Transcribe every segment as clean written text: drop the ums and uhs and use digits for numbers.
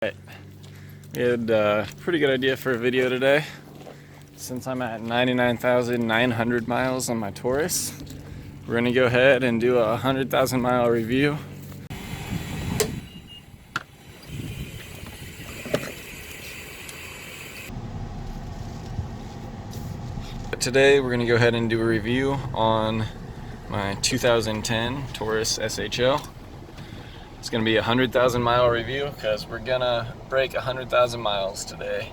Right. We had a pretty good idea for a video today. Since I'm at 99,900 miles on my Taurus, we're gonna go ahead and do a 100,000 mile review. Today we're gonna go ahead and do a review on my 2010 Taurus SHO. It's gonna be a 100,000 mile review because we're gonna break 100,000 miles today.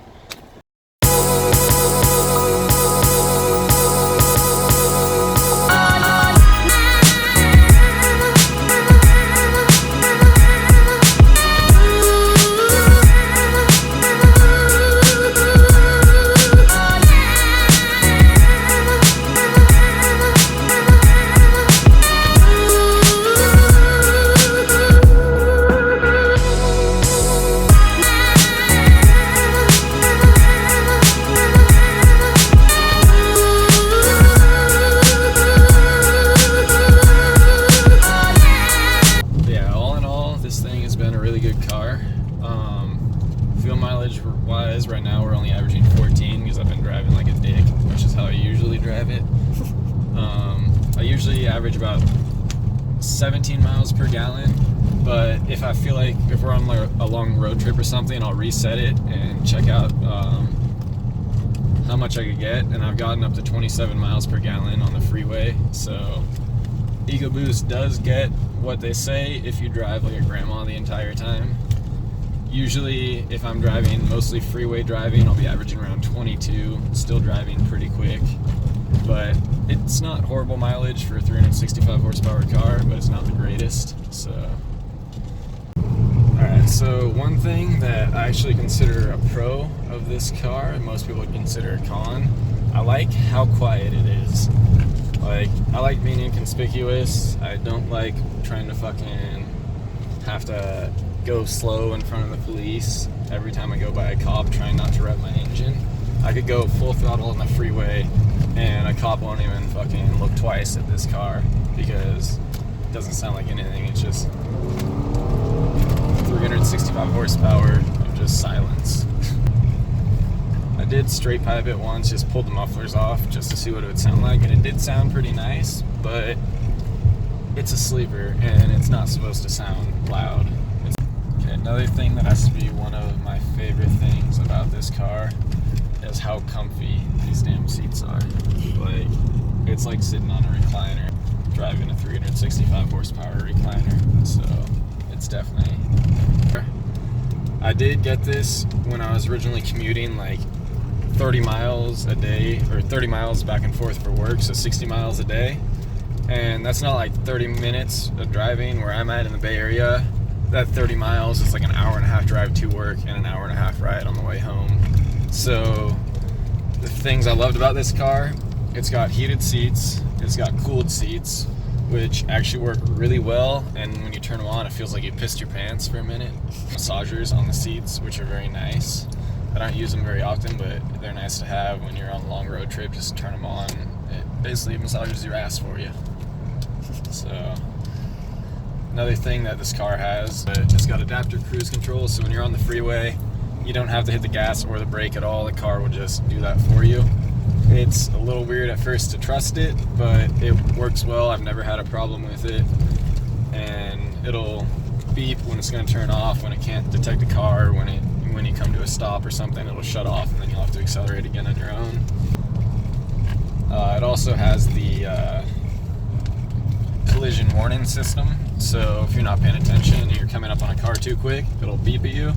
Fuel mileage wise, right now we're only averaging 14 because I've been driving like a dick, which is how I usually drive it. I usually average about 17 miles per gallon, but if I feel like if we're on like a long road trip or something, I'll reset it and check out how much I could get, and I've gotten up to 27 miles per gallon on the freeway. So EcoBoost does get what they say if you drive like a grandma the entire time. Usually, if I'm driving mostly freeway driving, I'll be averaging around 22, still driving pretty quick. But it's not horrible mileage for a 365 horsepower car, but it's not the greatest. So, alright, so one thing that I actually consider a pro of this car, and most people would consider a con, I like how quiet it is. Like, I like being inconspicuous. I don't like trying to fucking have to go slow in front of the police every time I go by a cop, trying not to rev my engine. I could go full throttle on the freeway and a cop won't even fucking look twice at this car because it doesn't sound like anything. It's just 365 horsepower of just silence. I did straight pipe it once, just pulled the mufflers off just to see what it would sound like, and it did sound pretty nice, but it's a sleeper and it's not supposed to sound loud. Another thing that has to be one of my favorite things about this car is how comfy these damn seats are. Like, it's like sitting on a recliner, driving a 365 horsepower recliner, so it's definitely... I did get this when I was originally commuting like 30 miles a day, or 30 miles back and forth for work, so 60 miles a day, and that's not like 30 minutes of driving where I'm at in the Bay Area. That 30 miles is like an hour and a half drive to work and an hour and a half ride on the way home. So the things I loved about this car, it's got heated seats, it's got cooled seats, which actually work really well, and when you turn them on it feels like you pissed your pants for a minute. Massagers on the seats, which are very nice. I don't use them very often, but they're nice to have when you're on a long road trip. Just turn them on. It basically massages your ass for you. So another thing that this car has, it's got adaptive cruise control, so when you're on the freeway, you don't have to hit the gas or the brake at all. The car will just do that for you. It's a little weird at first to trust it, but it works well. I've never had a problem with it. And it'll beep when it's going to turn off, when it can't detect a car, when you come to a stop or something, it'll shut off, and then you'll have to accelerate again on your own. It also has the collision warning system, so if you're not paying attention and you're coming up on a car too quick, it'll beep at you,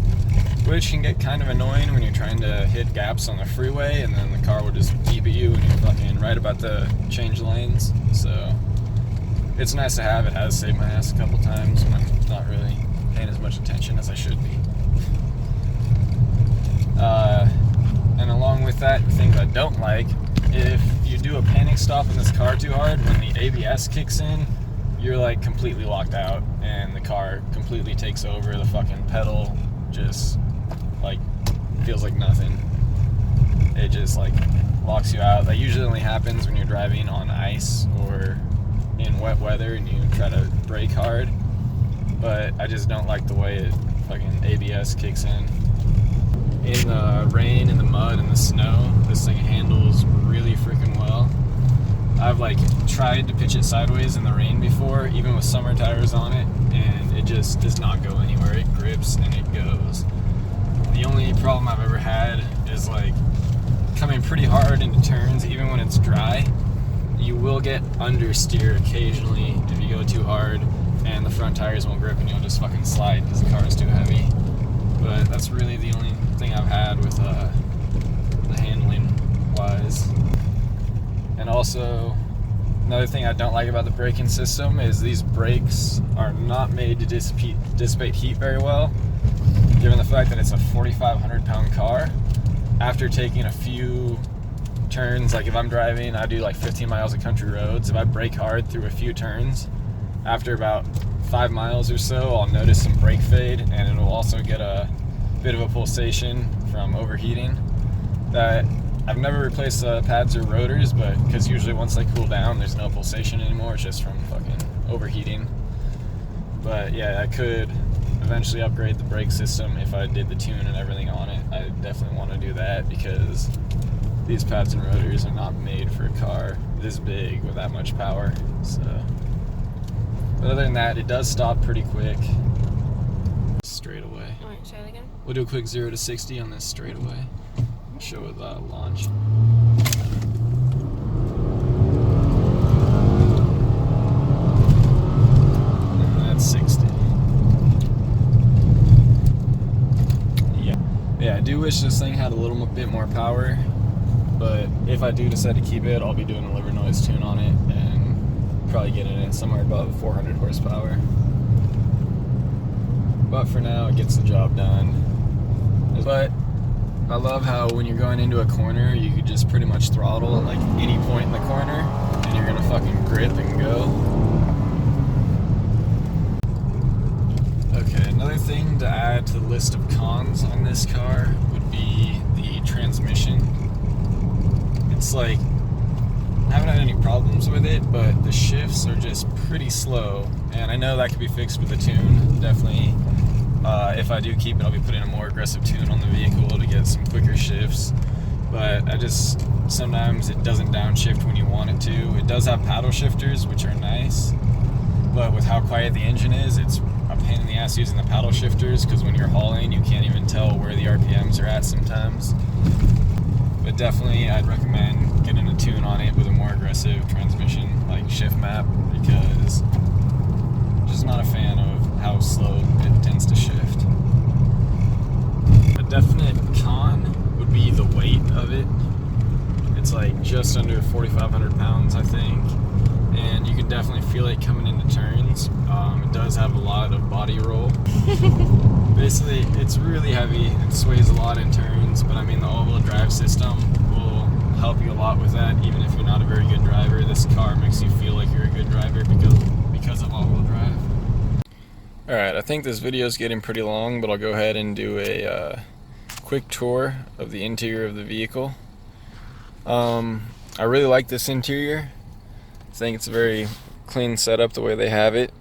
which can get kind of annoying when you're trying to hit gaps on the freeway, and then the car will just beep at you when you're fucking right about to change lanes. So it's nice to have. It has saved my ass a couple times when I'm not really paying as much attention as I should be. And along with that, things I don't like, if you do a panic stop in this car too hard, when the ABS kicks in, you're like completely locked out and the car completely takes over. The fucking pedal just like feels like nothing. It just like locks you out. That usually only happens when you're driving on ice or in wet weather and you try to brake hard, but I just don't like the way it fucking ABS kicks in. In the rain, in the mud, in the snow, this thing handles really freaking well. I've like tried to pitch it sideways in the rain before, even with summer tires on it, and it just does not go anywhere. It grips and it goes. The only problem I've ever had is like coming pretty hard into turns, even when it's dry. You will get understeer occasionally if you go too hard, and the front tires won't grip and you'll just fucking slide because the car is too heavy. But that's really the only thing I've had with the handling wise. And also, another thing I don't like about the braking system is these brakes are not made to dissipate heat very well, given the fact that it's a 4,500 pound car. After taking a few turns, like if I'm driving, I do like 15 miles of country roads. If I brake hard through a few turns, after about 5 miles or so, I'll notice some brake fade, and it'll also get a bit of a pulsation from overheating. That I've never replaced the pads or rotors, but because usually once they cool down, there's no pulsation anymore. It's just from fucking overheating. But yeah, I could eventually upgrade the brake system if I did the tune and everything on it. I definitely want to do that because these pads and rotors are not made for a car this big with that much power. So, but other than that, it does stop pretty quick. Straight away. All right, try it again. We'll do a quick 0 to 60 on this straight away. Show with launch. And that's 60. Yeah, I do wish this thing had a little bit more power, but if I do decide to keep it, I'll be doing a liver noise tune on it and probably getting it somewhere above 400 horsepower. But for now, it gets the job done. But I love how when you're going into a corner, you could just pretty much throttle at like any point in the corner and you're gonna fucking grip and go. Okay, another thing to add to the list of cons on this car would be the transmission. It's like, I haven't had any problems with it, but the shifts are just pretty slow. And I know that could be fixed with a tune, definitely. If I do keep it, I'll be putting a more aggressive tune on the vehicle to get some quicker shifts. But sometimes it doesn't downshift when you want it to. It does have paddle shifters, which are nice. But with how quiet the engine is, it's a pain in the ass using the paddle shifters because when you're hauling, you can't even tell where the RPMs are at sometimes. But definitely, I'd recommend getting a tune on it with a more aggressive transmission, like shift map, because I'm just not a fan of how slow it tends to shift. A definite con would be the weight of it. It's like just under 4,500 pounds, I think, and you can definitely feel it coming into turns. It does have a lot of body roll. Basically, it's really heavy. It sways a lot in turns, but I mean, the all-wheel drive system will help you a lot with that. Even if you're not a very good driver, this car makes you feel like you're a good driver because of all-wheel drive. Alright, I think this video is getting pretty long, but I'll go ahead and do a quick tour of the interior of the vehicle. I really like this interior. I think it's a very clean setup the way they have it.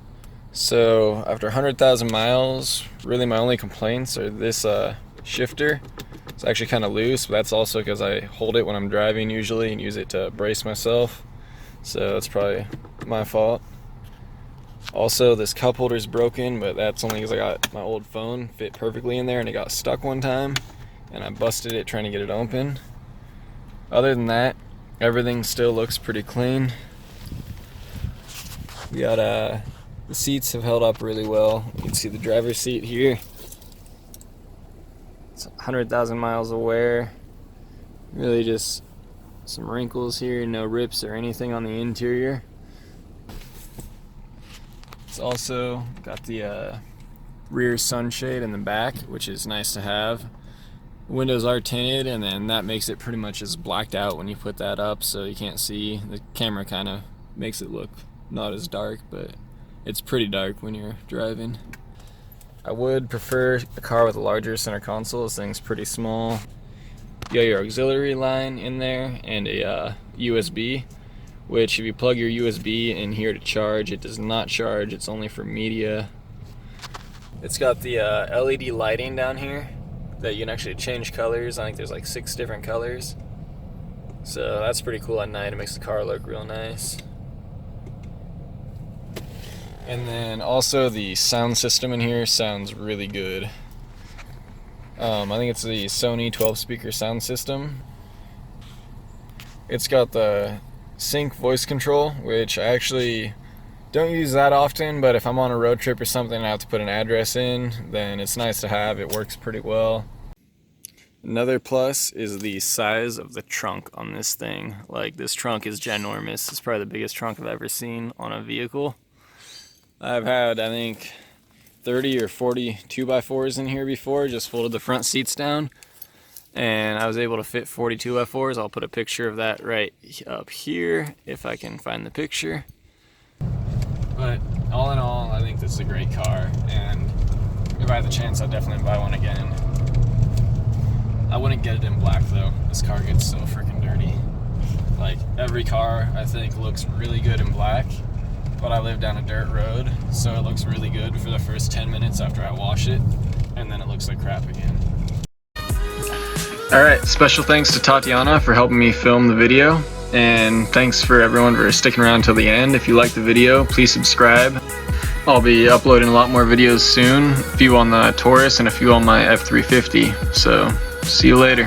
So after 100,000 miles, really my only complaints are this shifter. It's actually kind of loose, but that's also because I hold it when I'm driving usually and use it to brace myself. So that's probably my fault. Also, this cup holder is broken, but that's only because I got my old phone fit perfectly in there and it got stuck one time and I busted it trying to get it open. Other than that, everything still looks pretty clean. We got the seats have held up really well. You can see the driver's seat here. It's 100,000 miles of wear. Really just some wrinkles here, no rips or anything on the interior. It's also got the rear sunshade in the back, which is nice to have. Windows are tinted, and then that makes it pretty much just blacked out when you put that up, so you can't see. The camera kind of makes it look not as dark, but it's pretty dark when you're driving. I would prefer a car with a larger center console. This thing's pretty small. You got your auxiliary line in there and a USB, which if you plug your USB in here to charge, it does not charge. It's only for media. It's got the LED lighting down here that you can actually change colors. I think there's like 6 different colors. So that's pretty cool at night. It makes the car look real nice. And then also the sound system in here sounds really good. I think it's the Sony 12 speaker sound system. It's got the sync voice control, which I actually don't use that often, but if I'm on a road trip or something and I have to put an address in, then it's nice to have. It works pretty well. Another plus is the size of the trunk on this thing. Like, this trunk is ginormous. It's probably the biggest trunk I've ever seen on a vehicle. I've had, I think, 30 or 40 2x4s in here before, just folded the front seats down, and I was able to fit 40 2x4s. I'll put a picture of that right up here if I can find the picture. But all in all, I think this is a great car, and if I had the chance, I'd definitely buy one again. I wouldn't get it in black though. This car gets so freaking dirty. Like, every car I think looks really good in black, but I live down a dirt road, so it looks really good for the first 10 minutes after I wash it, and then it looks like crap again. Alright, special thanks to Tatiana for helping me film the video, and thanks for everyone for sticking around till the end. If you liked the video, please subscribe. I'll be uploading a lot more videos soon, a few on the Taurus and a few on my F350, so see you later.